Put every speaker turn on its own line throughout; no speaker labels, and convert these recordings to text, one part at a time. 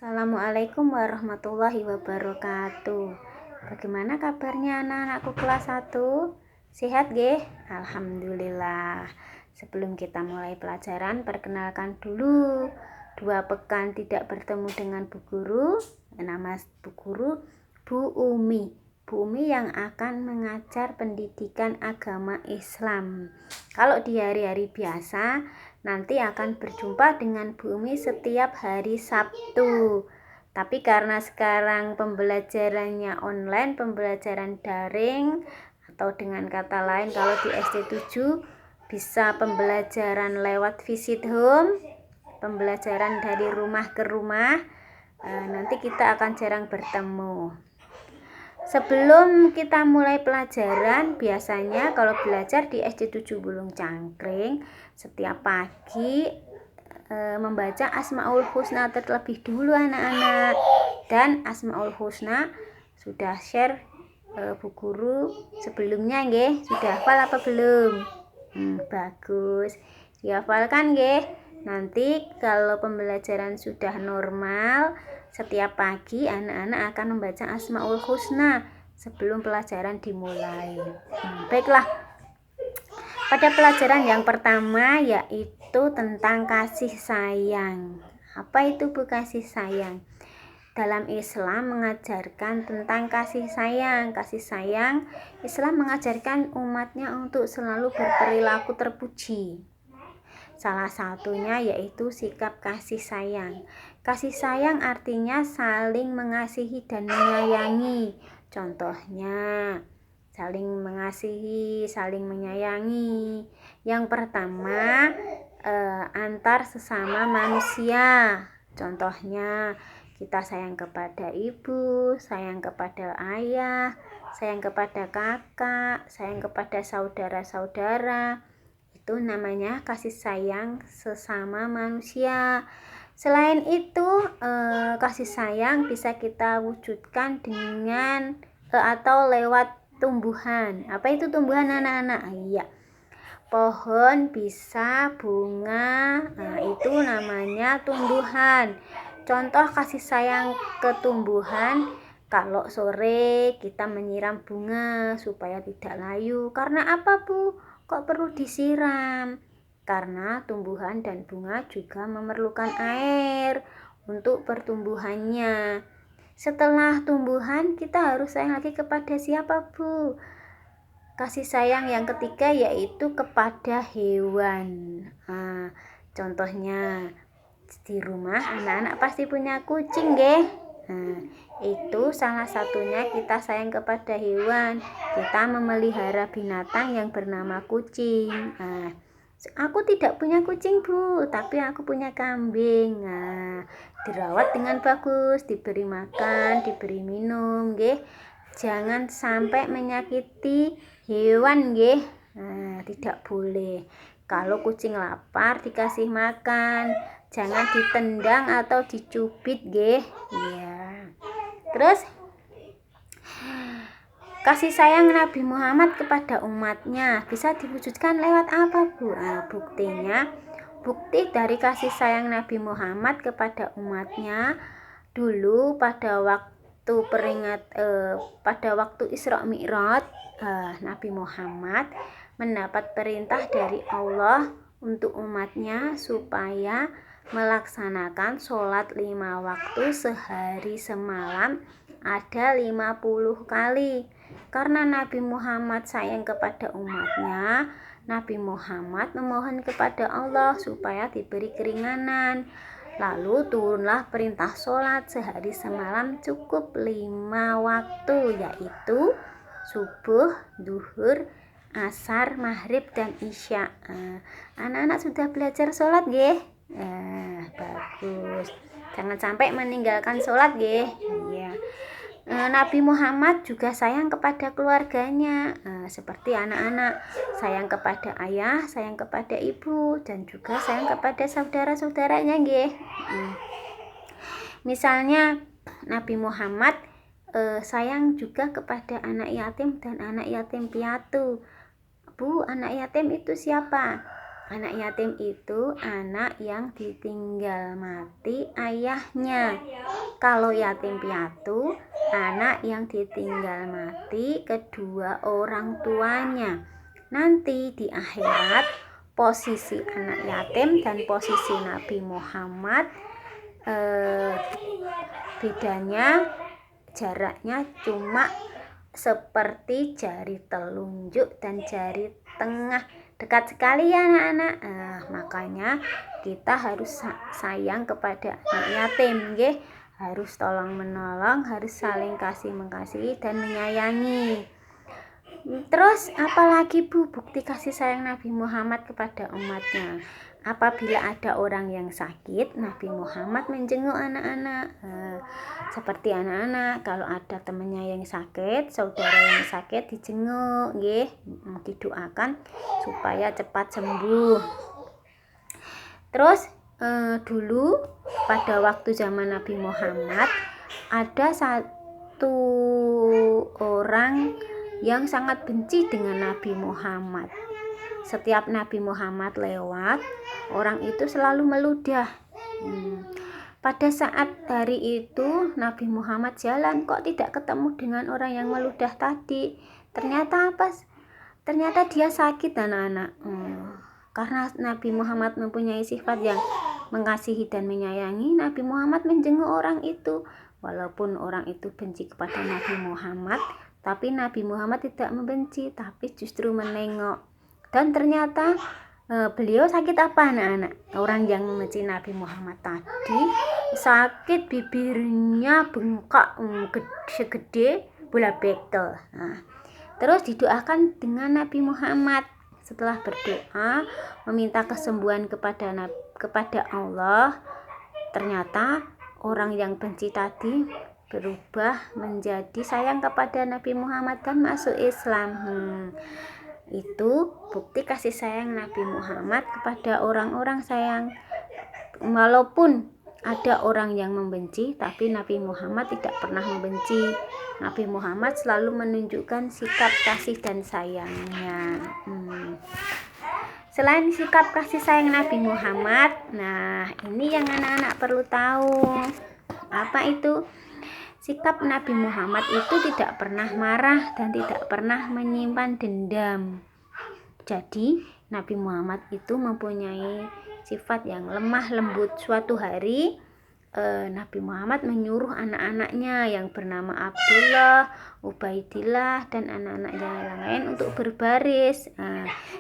Assalamualaikum warahmatullahi wabarakatuh. Bagaimana kabarnya anak-anakku kelas 1? Sehat nggih? Alhamdulillah. Sebelum kita mulai pelajaran, perkenalkan dulu. 2 pekan tidak bertemu dengan Bu Guru. Nama Bu Guru Bu Umi. Bu Umi yang akan mengajar pendidikan agama Islam. Kalau di hari-hari biasa, nanti akan berjumpa dengan Bu Umi setiap hari Sabtu. Tapi karena sekarang pembelajarannya online, pembelajaran daring, atau dengan kata lain kalau di SD 7 bisa pembelajaran lewat visit home, pembelajaran dari rumah ke rumah. Nanti kita akan jarang bertemu. Sebelum kita mulai pelajaran, biasanya kalau belajar di SD 7 Bulung Cangkring, setiap pagi membaca Asmaul Husna terlebih dulu anak-anak. Dan Asmaul Husna sudah share Bu Guru sebelumnya nggih. Sudah hafal apa belum? Bagus. Dihafalkan nggih. Nanti kalau pembelajaran sudah normal, setiap pagi anak-anak akan membaca Asmaul Husna sebelum pelajaran dimulai. Baiklah. Pada pelajaran yang pertama yaitu tentang kasih sayang. Apa itu Bu kasih sayang? Dalam Islam mengajarkan tentang kasih sayang. Kasih sayang, Islam mengajarkan umatnya untuk selalu berperilaku terpuji. Salah satunya yaitu sikap kasih sayang. Kasih sayang artinya saling mengasihi dan menyayangi. Contohnya, saling mengasihi, saling menyayangi. Yang pertama, antar sesama manusia. Contohnya, kita sayang kepada ibu, sayang kepada ayah, sayang kepada kakak, sayang kepada saudara-saudara. Itu namanya kasih sayang sesama manusia. Selain itu, kasih sayang bisa kita wujudkan dengan atau lewat tumbuhan. Apa itu tumbuhan anak-anak? Iya, pohon, bisa, bunga, itu namanya tumbuhan. Contoh kasih sayang ke tumbuhan, kalau sore kita menyiram bunga supaya tidak layu. Karena apa Bu? Kok perlu disiram? Karena tumbuhan dan bunga juga memerlukan air untuk pertumbuhannya. Setelah tumbuhan, kita harus sayang lagi kepada siapa Bu? Kasih sayang yang ketiga yaitu kepada hewan. Contohnya di rumah anak-anak pasti punya kucing nggih. Itu salah satunya kita sayang kepada hewan. Kita memelihara binatang yang bernama kucing. Aku tidak punya kucing Bu, tapi aku punya kambing. Dirawat dengan bagus, diberi makan, diberi minum nggih. Jangan sampai menyakiti hewan nggih. Tidak boleh. Kalau kucing lapar dikasih makan, jangan ditendang atau dicubit nggih. Ya. Terus kasih sayang Nabi Muhammad kepada umatnya bisa diwujudkan lewat apa Bu? Bukti dari kasih sayang Nabi Muhammad kepada umatnya dulu pada waktu Isra Mi'raj, Nabi Muhammad mendapat perintah dari Allah untuk umatnya supaya melaksanakan sholat 5 waktu sehari semalam ada 50 kali. Karena Nabi Muhammad sayang kepada umatnya, Nabi Muhammad memohon kepada Allah supaya diberi keringanan. Lalu turunlah perintah sholat sehari semalam cukup 5 waktu, yaitu subuh, duhur, asar, maghrib, dan isya. Anak-anak sudah belajar sholat nggih? Bagus. Jangan sampai meninggalkan sholat nggih. Iya. Nabi Muhammad juga sayang kepada keluarganya, seperti anak-anak sayang kepada ayah, sayang kepada ibu, dan juga sayang kepada saudara-saudaranya nggih. Misalnya Nabi Muhammad sayang juga kepada anak yatim dan anak yatim piatu. Bu, anak yatim itu siapa? Anak yatim itu anak yang ditinggal mati ayahnya. Kalau yatim piatu, anak yang ditinggal mati kedua orang tuanya. Nanti di akhirat, posisi anak yatim dan posisi Nabi Muhammad bedanya, jaraknya cuma seperti jari telunjuk dan jari tengah, dekat sekali ya anak-anak. Makanya kita harus sayang kepada anak yatim, nggih. Harus tolong menolong, harus saling kasih mengasihi dan menyayangi. Terus apalagi Bu bukti kasih sayang Nabi Muhammad kepada umatnya? Apabila ada orang yang sakit, Nabi Muhammad menjenguk anak-anak. Seperti anak-anak, kalau ada temannya yang sakit, saudara yang sakit dijenguk, nggih, didoakan supaya cepat sembuh. Terus dulu pada waktu zaman Nabi Muhammad ada satu orang yang sangat benci dengan Nabi Muhammad. Setiap Nabi Muhammad lewat, orang itu selalu meludah. Pada saat hari itu Nabi Muhammad jalan, kok tidak ketemu dengan orang yang meludah tadi. Ternyata apa? Ternyata dia sakit anak-anak. Karena Nabi Muhammad mempunyai sifat yang mengasihi dan menyayangi, Nabi Muhammad menjenguk orang itu. Walaupun orang itu benci kepada Nabi Muhammad, tapi Nabi Muhammad tidak membenci, tapi justru menengok. Dan ternyata beliau sakit apa anak-anak? Orang yang membenci Nabi Muhammad tadi sakit bibirnya bengkak segede bola bekel. Terus didoakan dengan Nabi Muhammad. Setelah berdoa meminta kesembuhan kepada Allah, ternyata orang yang benci tadi berubah menjadi sayang kepada Nabi Muhammad dan masuk Islam. Itu bukti kasih sayang Nabi Muhammad kepada orang-orang sayang. Walaupun ada orang yang membenci, tapi Nabi Muhammad tidak pernah membenci. Nabi Muhammad selalu menunjukkan sikap kasih dan sayangnya. Selain sikap kasih sayang Nabi Muhammad, nah ini yang anak-anak perlu tahu. Apa itu? Sikap Nabi Muhammad itu tidak pernah marah dan tidak pernah menyimpan dendam. Jadi Nabi Muhammad itu mempunyai sifat yang lemah lembut. Suatu hari Nabi Muhammad menyuruh anak-anaknya yang bernama Abdullah, Ubaidillah, dan anak-anak yang lain untuk berbaris.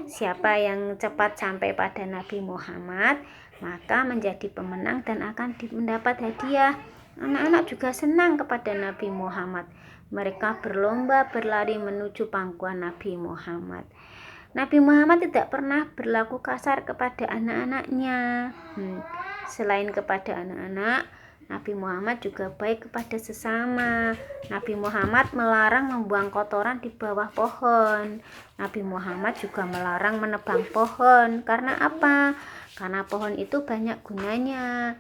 Siapa yang cepat sampai pada Nabi Muhammad maka menjadi pemenang dan akan mendapat hadiah. Anak-anak juga senang kepada Nabi Muhammad. Mereka berlomba berlari menuju pangkuan Nabi Muhammad. Nabi Muhammad tidak pernah berlaku kasar kepada anak-anaknya. Selain kepada anak-anak, Nabi Muhammad juga baik kepada sesama. Nabi Muhammad melarang membuang kotoran di bawah pohon. Nabi Muhammad juga melarang menebang pohon. Karena apa? Karena pohon itu banyak gunanya.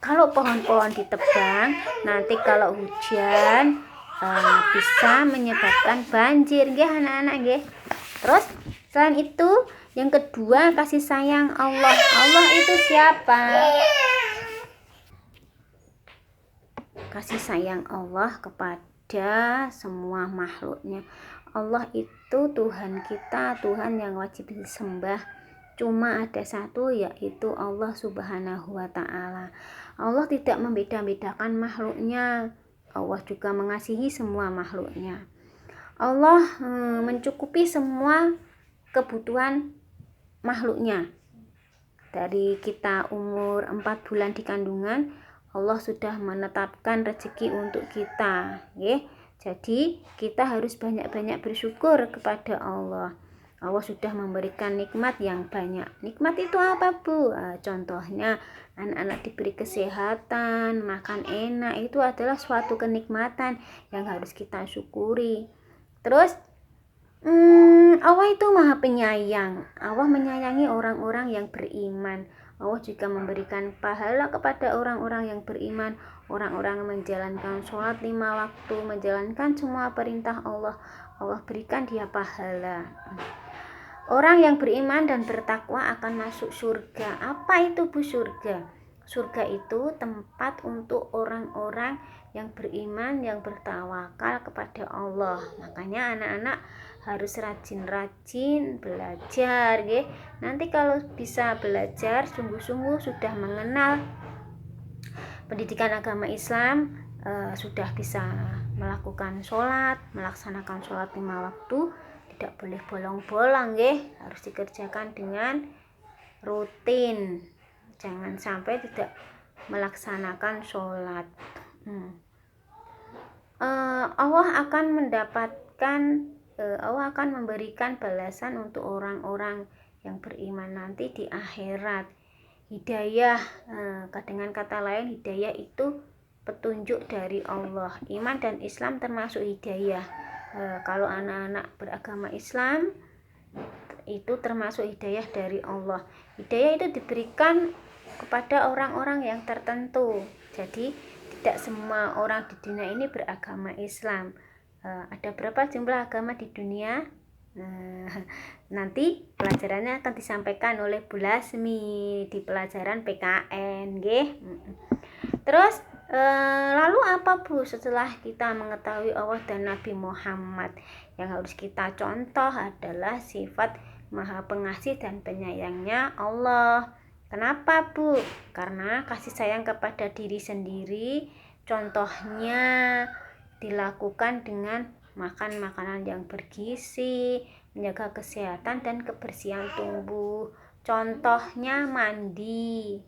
Kalau pohon-pohon ditebang, nanti kalau hujan bisa menyebabkan banjir, nggih anak-anak nggih. Terus selain itu, yang kedua kasih sayang Allah. Allah itu siapa? Kasih sayang Allah kepada semua makhluknya. Allah itu Tuhan kita, Tuhan yang wajib disembah. Cuma ada satu, yaitu Allah Subhanahu wa Ta'ala. Allah tidak membeda-bedakan makhluknya. Allah juga mengasihi semua makhluknya. Allah mencukupi semua kebutuhan makhluknya. Dari kita umur 4 bulan di kandungan, Allah sudah menetapkan rezeki untuk kita. Jadi kita harus banyak-banyak bersyukur kepada Allah. Allah sudah memberikan nikmat yang banyak. Nikmat itu apa, Bu? Contohnya anak-anak diberi kesehatan, makan enak, itu adalah suatu kenikmatan yang harus kita syukuri. Terus Allah itu maha penyayang. Allah menyayangi orang-orang yang beriman. Allah juga memberikan pahala kepada orang-orang yang beriman. Orang-orang yang menjalankan sholat 5 waktu, menjalankan semua perintah Allah, Allah berikan dia pahala. Orang yang beriman dan bertakwa akan masuk surga. Apa itu Bu surga? Surga itu tempat untuk orang-orang yang beriman, yang bertawakal kepada Allah. Makanya anak-anak harus rajin-rajin belajar, ya. Nanti kalau bisa belajar sungguh-sungguh sudah mengenal pendidikan agama Islam, sudah bisa melakukan sholat, melaksanakan sholat 5 waktu, tidak boleh bolong-bolong, harus dikerjakan dengan rutin, jangan sampai tidak melaksanakan sholat. Allah akan memberikan balasan untuk orang-orang yang beriman nanti di akhirat. Hidayah, dengan kata lain hidayah itu petunjuk dari Allah. Iman dan Islam termasuk hidayah. Kalau anak-anak beragama Islam itu termasuk hidayah dari Allah. Hidayah itu diberikan kepada orang-orang yang tertentu. Jadi tidak semua orang di dunia ini beragama Islam. Ada berapa jumlah agama di dunia? Nanti pelajarannya akan disampaikan oleh Bu Lasmi di pelajaran PKN, nggih. Terus lalu apa Bu setelah kita mengetahui Allah dan Nabi Muhammad? Yang harus kita contoh adalah sifat Maha Pengasih dan Penyayangnya Allah. Kenapa Bu? Karena kasih sayang kepada diri sendiri contohnya dilakukan dengan makan makanan yang bergizi, menjaga kesehatan dan kebersihan tubuh. Contohnya mandi.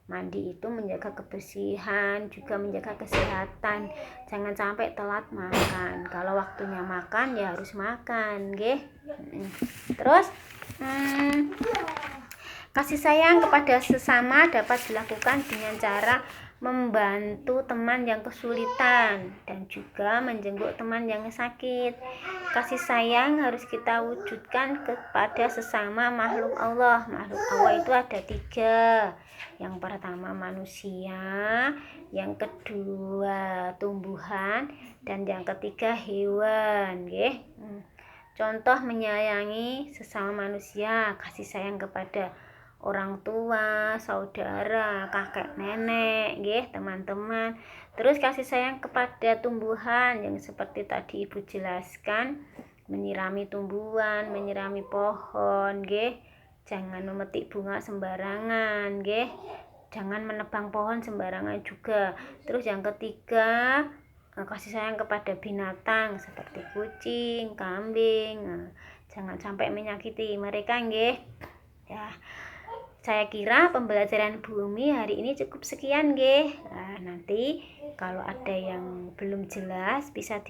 Mandi itu menjaga kebersihan, juga menjaga kesehatan. Jangan sampai telat makan. Kalau waktunya makan ya harus makan, nggih. Terus kasih sayang kepada sesama dapat dilakukan dengan cara membantu teman yang kesulitan dan juga menjenguk teman yang sakit. Kasih sayang harus kita wujudkan kepada sesama makhluk Allah. Makhluk Allah itu ada 3. Yang pertama manusia, yang kedua tumbuhan, dan yang ketiga hewan, nggih. Contoh menyayangi sesama manusia, kasih sayang kepada orang tua, saudara, kakek, nenek, nggih, teman-teman. Terus kasih sayang kepada tumbuhan yang seperti tadi Ibu jelaskan, menyirami tumbuhan, menyirami pohon, nggih. Jangan memetik bunga sembarangan, nggih. Jangan menebang pohon sembarangan juga. Terus yang ketiga, kasih sayang kepada binatang seperti kucing, kambing. Jangan sampai menyakiti mereka, nggih. Ya. Saya kira pembelajaran bumi hari ini cukup sekian, nggih. Nanti kalau ada yang belum jelas bisa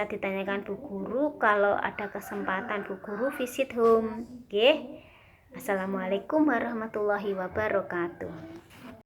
ditanyakan Bu Guru. Kalau ada kesempatan Bu Guru visit home, nggih. Assalamualaikum warahmatullahi wabarakatuh.